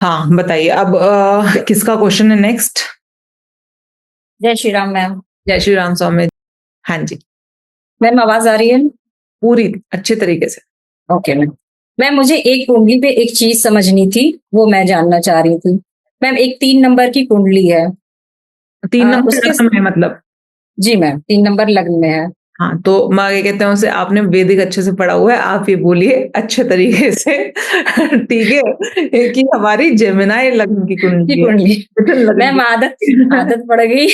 हाँ, बताइए अब किसका क्वेश्चन है नेक्स्ट? जय श्री राम मैम। जय श्री राम स्वामी। हाँ जी, मैम आवाज आ रही है? पूरी अच्छे तरीके से। Okay ma'am. मैम मुझे एक कुंडली पे एक चीज समझनी थी, वो मैं जानना चाह रही थी। मैम एक 3 नंबर की कुंडली है। 3 नंबर उसके लग्न में मतलब? जी मैम 3 नंबर लग्न में है। हाँ, तो मैं ये कहते हैं उसे आपने वैदिक अच्छे से पढ़ा हुआ है, आप ये बोलिए अच्छे तरीके से ठीक है? कि हमारी जेमिनी लग्न की की कुंडली है। कुंडली। मिथुन लग्न मैम आदत की। आदत पड़ गई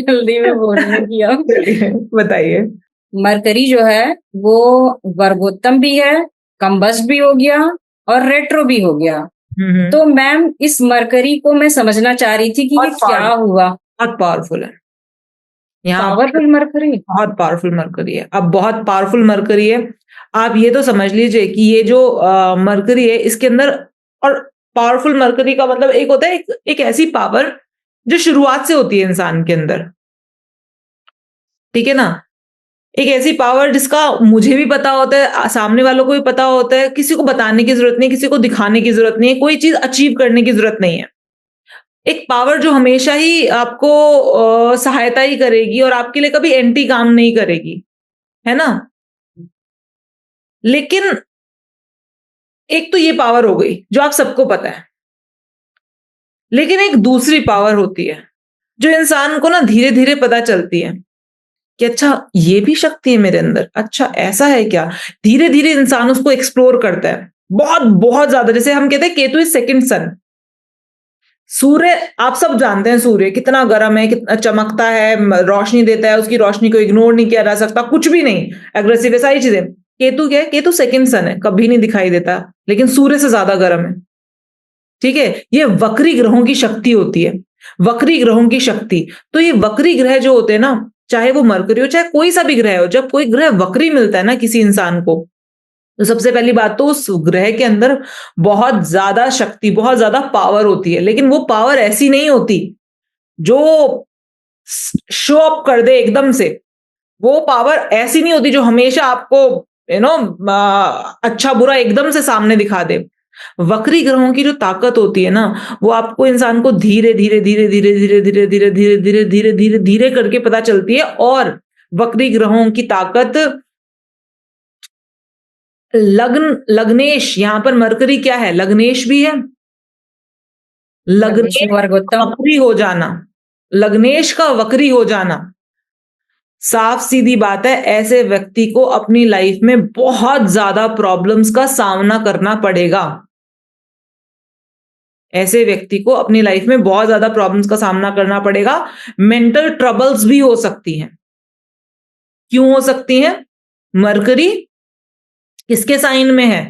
जल्दी में बोलने की अब। चलिए बताइए। मरकरी जो है वो वर्गोत्तम भी है, कम्बस्ट भी हो गया और रेट्रो भी हो गया। हम्म। तो मैम इस मरकरी को मैं समझना चाह रही थी कि ये बहुत क्या पावरफुल, हुआ। बहुत पावरफुल है यहाँ पर। Powerful mercury. बहुत पावरफुल मरकरी है, अब बहुत पावरफुल मरकरी है। आप ये तो समझ लीजिए कि ये जो मरकरी है इसके अंदर, और पावरफुल मरकरी का मतलब एक होता है एक ऐसी पावर जो शुरुआत से होती है इंसान के अंदर, ठीक है ना? एक ऐसी पावर जिसका मुझे भी पता होता है, सामने वालों को भी पता होता है, किसी को बताने की जरूरत नहीं, किसी को दिखाने की जरूरत नहीं है, कोई चीज अचीव करने की जरूरत नहीं है। एक पावर जो हमेशा ही आपको सहायता ही करेगी और आपके लिए कभी एंटी काम नहीं करेगी, है ना? लेकिन एक तो ये पावर हो गई जो आप सबको पता है, लेकिन एक दूसरी पावर होती है जो इंसान को ना धीरे धीरे पता चलती है कि अच्छा ये भी शक्ति है मेरे अंदर, अच्छा ऐसा है क्या। धीरे धीरे इंसान उसको एक्सप्लोर करता है, बहुत बहुत ज्यादा। जैसे हम कहते हैं केतु इज सेकंड सन। सूर्य, आप सब जानते हैं सूर्य कितना गर्म है, कितना चमकता है, रोशनी देता है, उसकी रोशनी को इग्नोर नहीं किया जा सकता, कुछ भी नहीं, एग्रेसिव है, सारी चीजें। केतु क्या है? केतु सेकंड सन है, कभी नहीं दिखाई देता, लेकिन सूर्य से ज्यादा गर्म है, ठीक है? ये वक्री ग्रहों की शक्ति होती है, वक्री ग्रहों की शक्ति। तो ये वक्री ग्रह जो होते हैं ना, चाहे वो मरकरी हो चाहे कोई सा भी ग्रह हो, जब कोई ग्रह वक्री मिलता है ना किसी इंसान को, तो सबसे पहली बात तो उस ग्रह के अंदर बहुत ज्यादा शक्ति, बहुत ज्यादा पावर होती है। लेकिन वो पावर ऐसी नहीं होती जो शो अप कर दे एकदम से। वो पावर ऐसी नहीं होती जो हमेशा आपको अच्छा बुरा एकदम से सामने दिखा दे। वक्री ग्रहों की जो ताकत होती है ना, वो आपको, इंसान को धीरे धीरे धीरे धीरे धीरे धीरे धीरे धीरे धीरे धीरे धीरे धीरे करके पता चलती है। और वक्री ग्रहों की ताकत, लग्नेश, यहां पर मरकरी क्या है? लग्नेश भी है। लग्नेश का वर्गोत्तम। वक्री हो जाना, लग्नेश का वक्री हो जाना, साफ सीधी बात है, ऐसे व्यक्ति को अपनी लाइफ में बहुत ज्यादा प्रॉब्लम्स का सामना करना पड़ेगा। ऐसे व्यक्ति को अपनी लाइफ में बहुत ज्यादा प्रॉब्लम्स का सामना करना पड़ेगा। मेंटल ट्रबल्स भी हो सकती हैं। क्यों हो सकती हैं? मरकरी किसके साइन में है?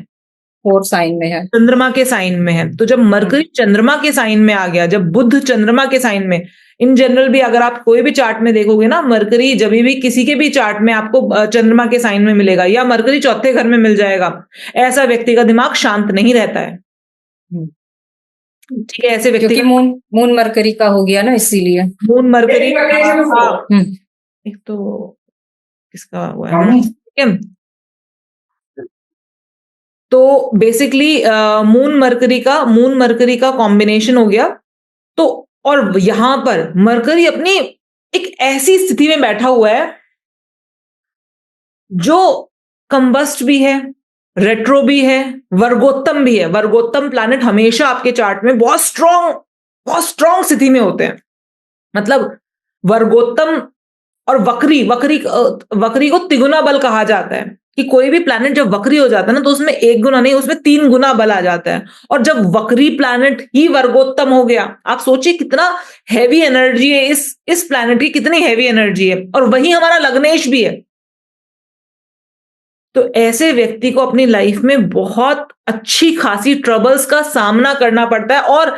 4 साइन में है। चंद्रमा के साइन में है। तो जब मरकरी चंद्रमा के साइन में आ गया, जब बुध चंद्रमा के साइन में, इन जनरल भी अगर आप कोई भी चार्ट में देखोगे ना, मरकरी जब भी किसी के भी चार्ट में आपको चंद्रमा के साइन में मिलेगा या मरकरी चौथे घर में मिल जाएगा, ऐसा व्यक्ति का दिमाग शांत नहीं रहता है, ठीक है? ऐसे व्यक्ति क्योंकि का मून मून मरकरी का हो गया ना, इसीलिए। मून मरकरी, हम्म। एक तो किसका हुआ है, ठीक है? तो बेसिकली मून मरकरी का कॉम्बिनेशन हो गया। तो और यहां पर मरकरी अपनी एक ऐसी स्थिति में बैठा हुआ है जो कंबस्ट भी है, रेट्रो भी है, वर्गोत्तम भी है। वर्गोत्तम प्लैनेट हमेशा आपके चार्ट में बहुत स्ट्रॉन्ग स्थिति में होते हैं। मतलब वर्गोत्तम और वक्री वक्री वक्री को तिगुना बल कहा जाता है, कि कोई भी प्लैनेट जब वक्री हो जाता है ना, तो उसमें 1 गुना नहीं, उसमें 3 गुना बल आ जाता है। और जब वक्री प्लैनेट ही वर्गोत्तम हो गया, आप सोचिए कितना हैवी एनर्जी है इस प्लैनेट की, कितनी हैवी एनर्जी है, और वही हमारा लग्नेश भी है। तो ऐसे व्यक्ति को अपनी लाइफ में बहुत अच्छी खासी ट्रबल्स का सामना करना पड़ता है। और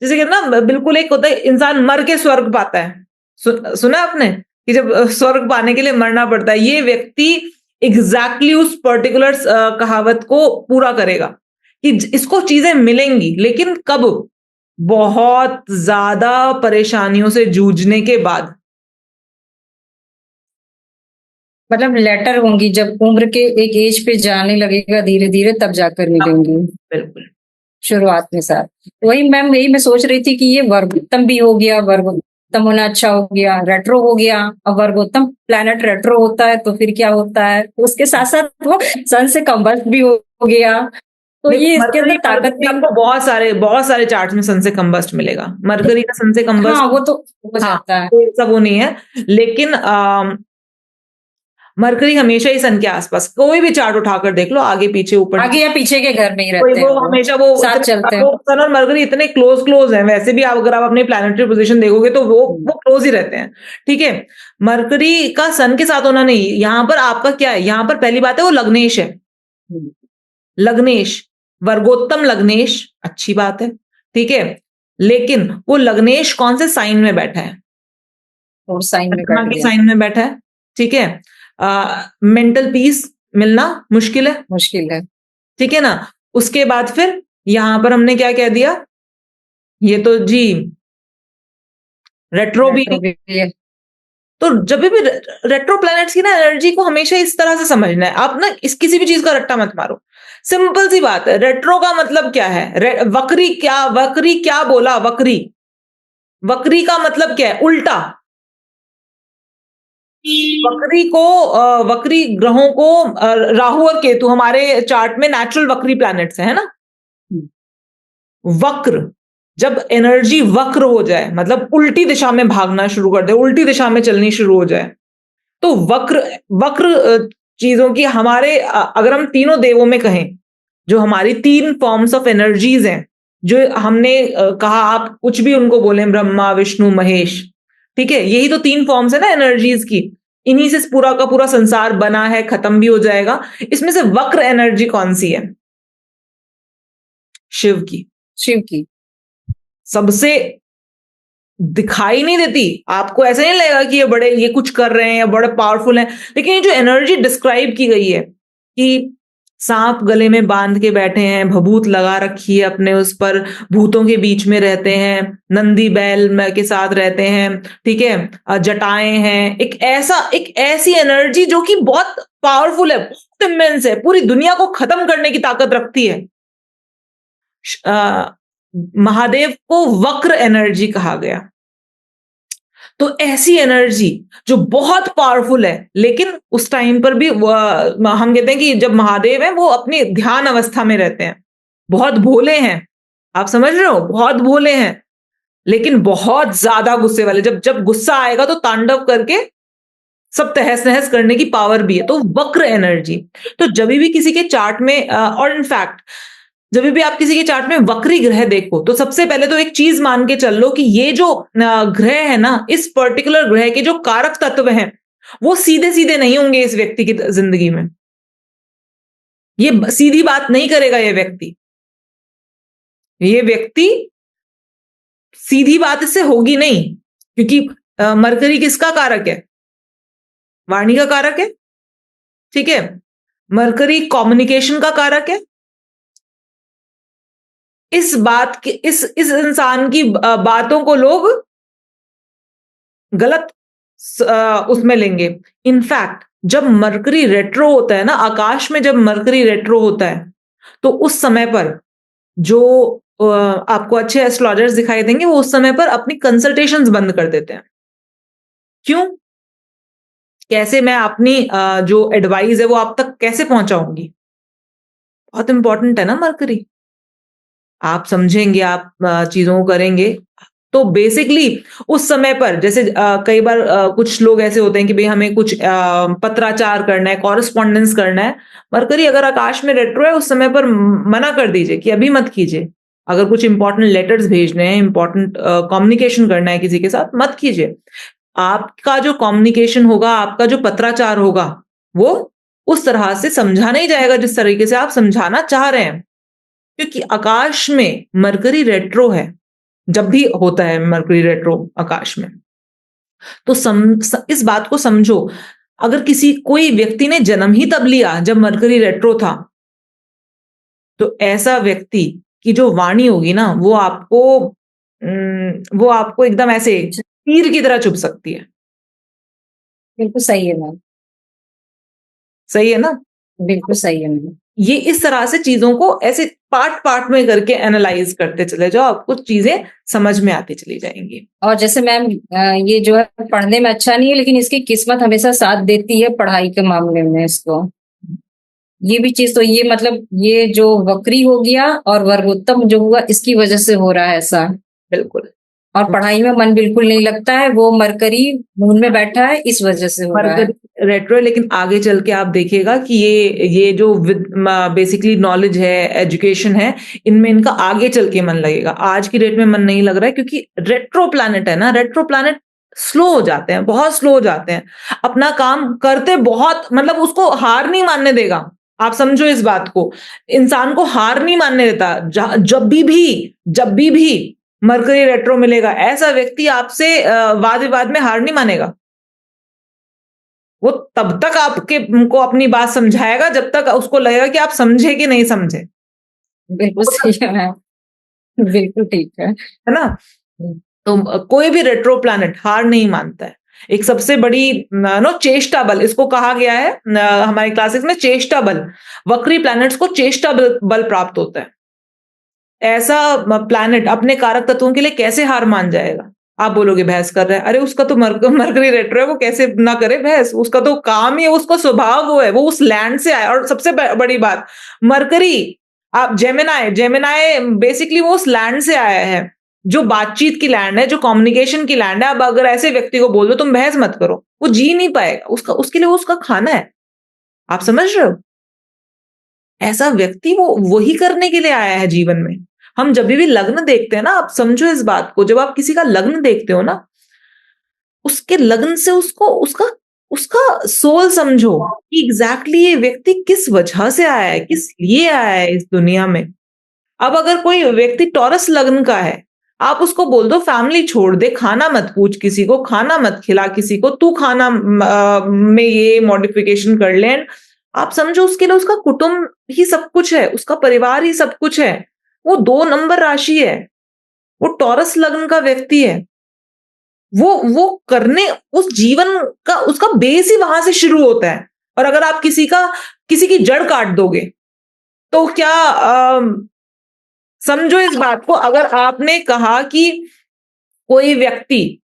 जैसे कि ना, बिल्कुल एक होता है इंसान मर के स्वर्ग पाता है, सुना आपने कि जब स्वर्ग पाने के लिए मरना पड़ता है, ये व्यक्ति एग्जैक्टली उस पर्टिकुलर कहावत को पूरा करेगा कि इसको चीजें मिलेंगी, लेकिन कब? बहुत ज्यादा परेशानियों से जूझने के बाद। मतलब लेटर होंगी जब उम्र के एक एज पे जाने लगेगा धीरे धीरे, तब जाकर मिलेंगी। बिल्कुल। शुरुआत में सर वही मैम, यही मैं सोच रही थी कि ये वर्गोत्तम भी हो गया, वर्गोत्तम होना अच्छा हो गया, रेट्रो हो गया। अब वर्गोत्तम प्लैनेट रेट्रो होता है तो फिर क्या होता है, तो उसके साथ साथ वो सन से कंबस्ट भी हो गया, तो देखो ये इसके मरकरी अंदर ताकत मरकरी भी। आपको बहुत सारे चार्ट में सन से कंबस्ट मिलेगा। मरकरी का सन से हाँ, कंबस्ट, वो तो हो हाँ, जाता है। कोई ऐसा वो नहीं है। लेकिन मरकरी हमेशा ही सन के आसपास, कोई भी चार्ट उठाकर देख लो, आगे पीछे ऊपर आगे या पीछे के घर में ही कोई रहते वो हैं, वो हमेशा वो साथ चलते हैं। वो सन और मरकरी इतने क्लोज क्लोज हैं। वैसे भी आप अगर आप अपनी प्लैनेटरी पोजीशन देखोगे तो वो क्लोज ही रहते हैं। ठीक है, मरकरी का सन के साथ होना नहीं, यहाँ पर आपका क्या है, यहाँ पर पहली बात है वो लग्नेश है। लग्नेश, वर्गोत्तम लग्नेश, अच्छी बात है। ठीक है, लेकिन वो लग्नेश कौन से साइन में बैठा है? और साइन में चंद्रमा बैठ के गया, साइन में बैठा है। ठीक है, मेंटल पीस मिलना मुश्किल है। मुश्किल है। ठीक है ना। उसके बाद फिर यहां पर हमने क्या कह दिया, ये तो जी रेट्रो भी। रेट्रो भी है। तो जब भी रेट्रो प्लैनेट्स की ना एनर्जी को हमेशा इस तरह से समझना है। आप ना इस किसी भी चीज का रट्टा मत मारो। सिंपल सी बात है, रेट्रो का मतलब क्या है? वक्री क्या बोला? वक्री, वक्री का मतलब क्या है? उल्टा। वक्री ग्रहों को राहु और केतु हमारे चार्ट में नेचुरल वक्री प्लैनेट्स है ना। वक्र, जब एनर्जी वक्र हो जाए मतलब उल्टी दिशा में भागना शुरू कर दे, उल्टी दिशा में चलनी शुरू हो जाए, तो वक्र वक्र चीजों की हमारे अगर हम तीनों देवों में कहें, जो हमारी तीन फॉर्म्स ऑफ एनर्जीज हैं, जो हमने कहा, आप कुछ भी उनको बोले, ब्रह्मा विष्णु महेश, ठीक है, यही तो तीन फॉर्म्स है ना एनर्जीज की। इन्हीं से पूरा का पूरा संसार बना है, खत्म भी हो जाएगा। इसमें से वक्र एनर्जी कौन सी है? शिव की। शिव की। सबसे दिखाई नहीं देती आपको, ऐसा नहीं लगेगा कि ये कुछ कर रहे हैं या बड़े पावरफुल हैं, लेकिन ये जो एनर्जी डिस्क्राइब की गई है कि सांप गले में बांध के बैठे हैं, भभूत लगा रखी है अपने उस पर, भूतों के बीच में रहते हैं, नंदी बैल के साथ रहते हैं, ठीक है, जटाएं हैं, एक ऐसी एनर्जी जो कि बहुत पावरफुल है, बहुत इमेंस है, पूरी दुनिया को खत्म करने की ताकत रखती है। महादेव को वक्र एनर्जी कहा गया। तो ऐसी एनर्जी जो बहुत पावरफुल है, लेकिन उस टाइम पर भी हम कहते हैं कि जब महादेव है वो अपनी ध्यान अवस्था में रहते हैं, बहुत भोले हैं। आप समझ रहे हो, बहुत भोले हैं, लेकिन बहुत ज्यादा गुस्से वाले। जब जब गुस्सा आएगा तो तांडव करके सब तहस नहस करने की पावर भी है। तो वक्र एनर्जी, तो जब भी किसी के चार्ट में और इनफैक्ट जब भी आप किसी के चार्ट में वक्री ग्रह देखो, तो सबसे पहले तो एक चीज मान के चल लो कि ये जो ग्रह है ना, इस पर्टिकुलर ग्रह के जो कारक तत्व हैं, वो सीधे सीधे नहीं होंगे इस व्यक्ति की जिंदगी में। ये सीधी बात नहीं करेगा ये व्यक्ति सीधी बात इससे होगी नहीं, क्योंकि मरकरी किसका कारक है? वाणी का कारक है। ठीक है, मरकरी कम्युनिकेशन का कारक है। इस बात की इस इंसान की बातों को लोग गलत उसमें लेंगे। इनफैक्ट जब मरकरी रेट्रो होता है ना, आकाश में जब मरकरी रेट्रो होता है, तो उस समय पर जो आपको अच्छे एस्ट्रोलॉजर्स दिखाई देंगे, वो उस समय पर अपनी कंसल्टेशंस बंद कर देते हैं। क्यों? कैसे मैं अपनी जो एडवाइस है वो आप तक कैसे पहुंचाऊंगी? बहुत इंपॉर्टेंट है ना मरकरी। आप समझेंगे, आप चीजों को करेंगे, तो बेसिकली उस समय पर जैसे कई बार कुछ लोग ऐसे होते हैं कि भाई हमें कुछ पत्राचार करना है, कॉरेस्पॉन्डेंस करना है। मरकरी अगर आकाश में रेट्रो है, उस समय पर मना कर दीजिए कि अभी मत कीजिए। अगर कुछ इंपॉर्टेंट लेटर्स भेजने हैं, इंपॉर्टेंट कम्युनिकेशन करना है किसी के साथ, मत कीजिए। आपका जो कम्युनिकेशन होगा, आपका जो पत्राचार होगा, वो उस तरह से समझा नहीं जाएगा जिस तरीके से आप समझाना चाह रहे हैं, क्योंकि आकाश में मरकरी रेट्रो है। जब भी होता है मरकरी रेट्रो आकाश में, तो इस बात को समझो। अगर कोई व्यक्ति ने जन्म ही तब लिया जब मरकरी रेट्रो था, तो ऐसा व्यक्ति की जो वाणी होगी ना, वो आपको एकदम ऐसे तीर की तरह चुभ सकती है। बिल्कुल सही है मैम। सही है ना? बिल्कुल सही है मैम। ये इस तरह से चीजों को ऐसे पार्ट पार्ट में करके एनालाइज करते चले जाओ, आपको चीजें समझ में आती चली जाएंगी। और जैसे मैम ये जो है पढ़ने में अच्छा नहीं है, लेकिन इसकी किस्मत हमेशा साथ देती है पढ़ाई के मामले में इसको। ये भी चीज तो ये मतलब ये जो वक्री हो गया और वर्गोत्तम जो हुआ इसकी वजह से हो रहा है ऐसा। बिल्कुल। और पढ़ाई में मन बिल्कुल नहीं लगता है, वो मरकरी मून में बैठा है, इस वजह से हो रहा है। रेट्रो, लेकिन आगे चल के आप देखिएगा कि ये जो बेसिकली नॉलेज है, एजुकेशन है, इनमें इनका आगे चल के मन लगेगा। आज की डेट में मन नहीं लग रहा है क्योंकि रेट्रो प्लैनेट है ना, रेट्रो प्लैनेट स्लो हो जाते हैं, बहुत स्लो हो जाते हैं, अपना काम करते बहुत, मतलब उसको हार नहीं मानने देगा। आप समझो इस बात को, इंसान को हार नहीं मानने देता। जब भी मरकरी रेट्रो मिलेगा, ऐसा व्यक्ति आपसे वाद विवाद में हार नहीं मानेगा। वो तब तक आपके को अपनी बात समझाएगा जब तक उसको लगेगा कि आप समझे कि नहीं समझे। बिल्कुल सही है, बिल्कुल ठीक है ना। तो कोई भी रेट्रो प्लैनेट हार नहीं मानता है। एक सबसे बड़ी चेष्टा बल, इसको कहा गया है हमारे क्लासेस में, चेष्टा बल। वक्री प्लैनेट्स को चेष्टा बल प्राप्त होता है। ऐसा प्लैनेट अपने कारक तत्वों के लिए कैसे हार मान जाएगा? आप बोलोगे बहस कर रहा है, अरे उसका तो मरकरी रेट्रो है, वो कैसे ना करे बहस, उसका तो काम ही है, उसका स्वभाव वो है, वो उस लैंड से आया। और सबसे बड़ी बात, मरकरी, आप जेमिनाई बेसिकली वो उस लैंड से आया है जो बातचीत की लैंड है, जो कम्युनिकेशन की लैंड है। अब अगर ऐसे व्यक्ति को बोल दो तुम बहस मत करो, वो जी नहीं पाएगा, उसके लिए उसका खाना है। आप समझ रहे हो? ऐसा व्यक्ति वो वही करने के लिए आया है जीवन में। हम जब भी लग्न देखते हैं ना, आप समझो इस बात को, जब आप किसी का लग्न देखते हो ना, उसके लग्न से उसको उसका उसका सोल समझो कि एग्जैक्टली ये व्यक्ति किस वजह से आया है, किस लिए आया है इस दुनिया में। अब अगर कोई व्यक्ति टॉरस लग्न का है, आप उसको बोल दो फैमिली छोड़ दे, खाना मत पूछ किसी को, खाना मत खिला किसी को, तू खाना में ये मॉडिफिकेशन कर ले। आप समझो उसके लिए उसका कुटुंब ही सब कुछ है, उसका परिवार ही सब कुछ है। वो 2 नंबर राशि है, वो टॉरस लग्न का व्यक्ति है। वो करने उस जीवन का उसका बेस ही वहां से शुरू होता है। और अगर आप किसी की जड़ काट दोगे तो क्या समझो इस बात को, अगर आपने कहा कि कोई व्यक्ति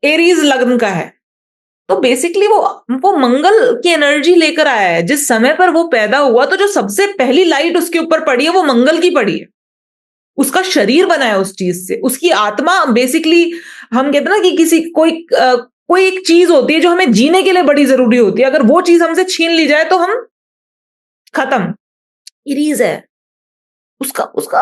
एरीज लग्न का है, तो बेसिकली वो मंगल की एनर्जी लेकर आया है। जिस समय पर वो पैदा हुआ तो जो सबसे पहली लाइट उसके ऊपर पड़ी है वो मंगल की पड़ी है। उसका शरीर बना है उस चीज से, उसकी आत्मा बेसिकली, हम कहते हैं ना कि कोई एक चीज होती है जो हमें जीने के लिए बड़ी जरूरी होती है, अगर वो चीज हमसे छीन ली जाए तो हम खत्म। इरीज है, उसका उसका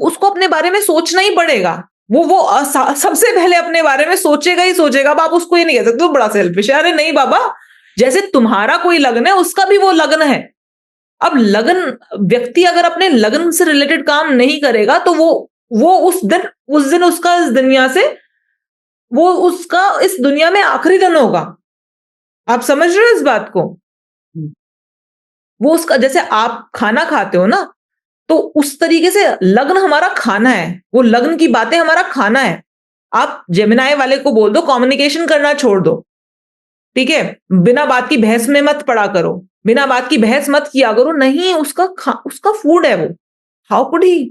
उसको अपने बारे में सोचना ही पड़ेगा। सबसे पहले अपने बारे में सोचेगा ही सोचेगा। अब आप उसको ये नहीं कह सकते तो बड़ा सेल्फिश है, अरे नहीं बाबा, जैसे तुम्हारा कोई लग्न है उसका भी वो लग्न है। अब लगन, व्यक्ति अगर अपने लगन से रिलेटेड काम नहीं करेगा तो वो उस दिन उसका इस दुनिया में आखिरी दिन होगा। आप समझ रहे हो इस बात को? वो उसका, जैसे आप खाना खाते हो ना, तो उस तरीके से लग्न हमारा खाना है, वो लग्न की बातें हमारा खाना है। आप जेमिनाई वाले को बोल दो कम्युनिकेशन करना छोड़ दो, ठीक है, बिना बात की बहस में मत पड़ा करो, बिना बात की बहस मत किया करो। नहीं, उसका फूड है वो। How could he